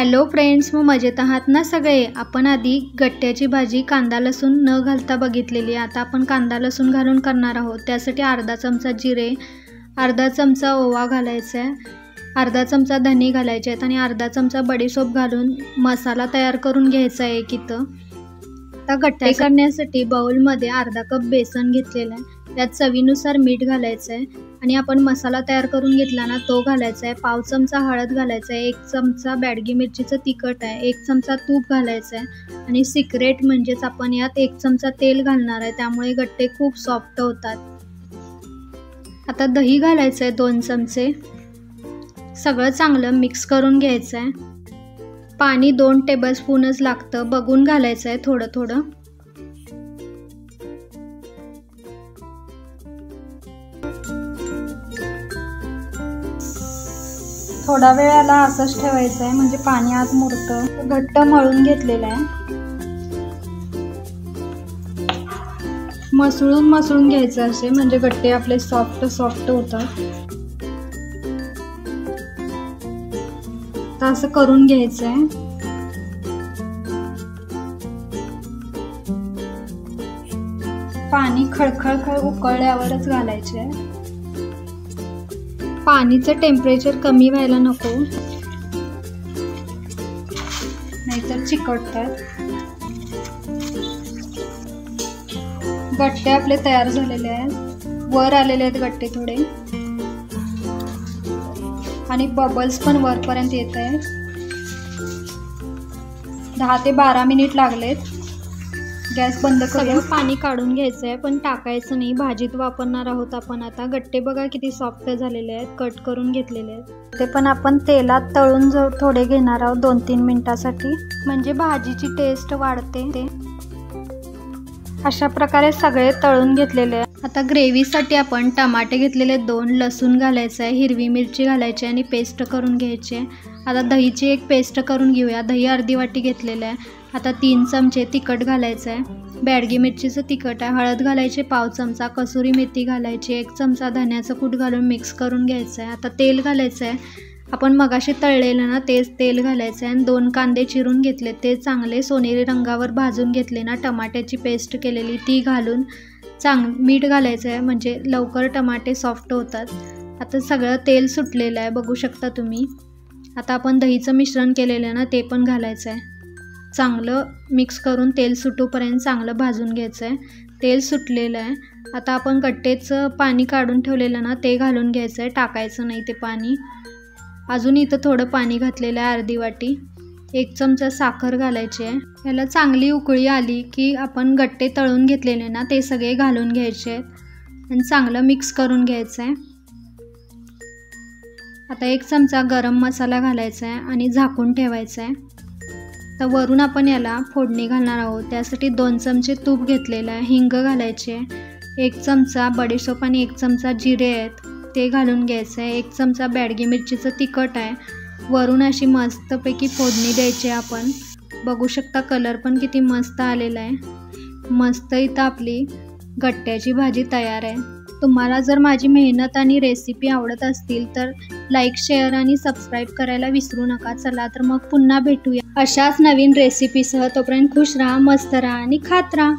Hello friends, मग मजेत आहात ना सगळे। आपण आधी गट्ट्याची भाजी कांदा लसूण न घालता बघितलेली। आता आपण कांदा लसूण घालून करणार आहोत। त्यासाठी अर्धा चमचा जिरे, अर्धा चमचा ओवा घालायचा आहे, अर्धा चमचा धने घालायचे आहेत आणि अर्धा चमचा बडीशोप घालून मसाला तयार करून घ्यायचा आहे। इथं आता गट्टे करण्यासाठी बाउलमध्ये अर्धा कप बेसन घेतलेला आहे, त्यात चवीनुसार मीठ घालायचं आहे आणि आपण मसाला तयार करून घेतला ना तो घालायचा आहे। पाव चमचा हळद घालायचा आहे, 1 चमचा बॅडगी मिरचीचं तिखट आहे, 1 चमचा तूप घालायचं आहे आणि सिक्रेट म्हणजेच आपण यात 1 चमचा तेल घालणार आहे, त्यामुळे गट्टे खूप सॉफ्ट होतात। आता दही घालायचं आहे 2 चमचे, सगळं चांगलं मिक्स करून घ्यायचं आहे। पाणी 2 टेबलस्पूनच लागतं, बघून घालायचं आहे थोडं थोडं। थोडा वेळ याला असंच ठेवायचं आहे, म्हणजे पाणी आत मुरतं। घट्ट मळून घेतलेलं आहे, मसळून घ्यायचं असे, म्हणजे गट्टे आपले सॉफ्ट होतात। तर असं करून घ्यायचं आहे। पाणी खळखळ उकळल्यावरच घालायचे आहे। पाणीचं टेम्परेचर कमी व्हायला नको, नाहीतर चिकटतात। गट्टे आपले तयार झालेले आहेत, वर आलेले आहेत गट्टे थोडे आणि बबल्स पण वरपर्यंत येत आहेत। 10 ते 12 मिनिट लागलेत। गॅस बंद करून पाणी काढून घ्यायचं आहे, पण टाकायचं नाही, भाजीत वापरणार आहोत आपण। आता गट्टे बघा किती सॉफ्ट झालेले आहेत, कट करून घेतलेले आहेत। ते पण आपण तेलात तळून थोडे घेणार आहोत 2-3 मिनिटासाठी, म्हणजे भाजीची टेस्ट वाढते। अशा प्रकारे सगळे तळून घेतलेले आहे। आता ग्रेव्हीसाठी आपण टमाटे घेतलेले 2, लसूण घालायचं आहे, हिरवी मिरची घालायची आणि पेस्ट करून घ्यायची आहे। आता दहीची एक पेस्ट करून घेऊया, दही अर्धी वाटी घेतलेलं आहे। आता 3 चमचे तिखट घालायचं आहे, बॅडगी मिरचीचं तिखट आहे, हळद घालायची पाव चमचा, कसुरी मेथी घालायची, 1 चमचा धन्याचं कूट घालून मिक्स करून घ्यायचं आहे। आता तेल घालायचं आहे, आपण मगाशी तळलेलं ना तेच तेल घालायचं आहे आणि 2 कांदे चिरून घेतले, ते चांगले सोनेरी रंगावर भाजून घेतले ना, टमाट्याची पेस्ट केलेली ती घालून मीठ घालायचं आहे, म्हणजे लवकर टमाटे सॉफ्ट होतात। आता सगळं तेल सुटलेलं आहे, बघू शकता तुम्ही। आता आपण दहीचं मिश्रण केलेलं ना ते पण घालायचं आहे, चांगलं मिक्स करून तेल सुटूपर्यंत चांगलं भाजून घ्यायचं आहे। तेल सुटलेलं आहे। आता आपण गट्टेचं पाणी काढून ठेवलेलं ना ते घालून घ्यायचं आहे, टाकायचं नाही ते पाणी। अजून इथं थोडं पाणी घातलेलं आहे, अर्धी वाटी। 1 चमचा साखर घालायची आहे। याला चांगली उकळी आली की आपण गट्टे तळून घेतलेले ना ते सगळे घालून घ्यायचे आहेत आणि चांगलं मिक्स करून घ्यायचं आहे। आता 1 चमचा गरम मसाला घालायचा आहे आणि झाकून ठेवायचं आहे। तर वरून आपण याला फोडणी घालणार आहोत, त्यासाठी 2 चमचे तूप घेतलेलं आहे, हिंग घालायचे, 1 चमचा बडीशोप आणि 1 चमचा जिरे आहेत ते घालून घ्यायचं आहे, 1 चमचा बॅडगी मिरचीचं तिखट आहे। वरून अशी मस्तपैकी फोडणी द्यायची आहे आपण। बघू शकता कलर पण किती मस्त आलेला आहे। मस्त इथं आपली गट्ट्याची भाजी तयार आहे। तुम्हाला जर माझी मेहनत आणि रेसिपी आवडत असतील तर लाईक, शेअर आणि सबस्क्राईब करायला विसरू नका। चला तर मग पुन्हा भेटूया अशाच नवीन रेसिपीसह। तोपर्यंत खुश राहा, मस्त राहा आणि खात राहा।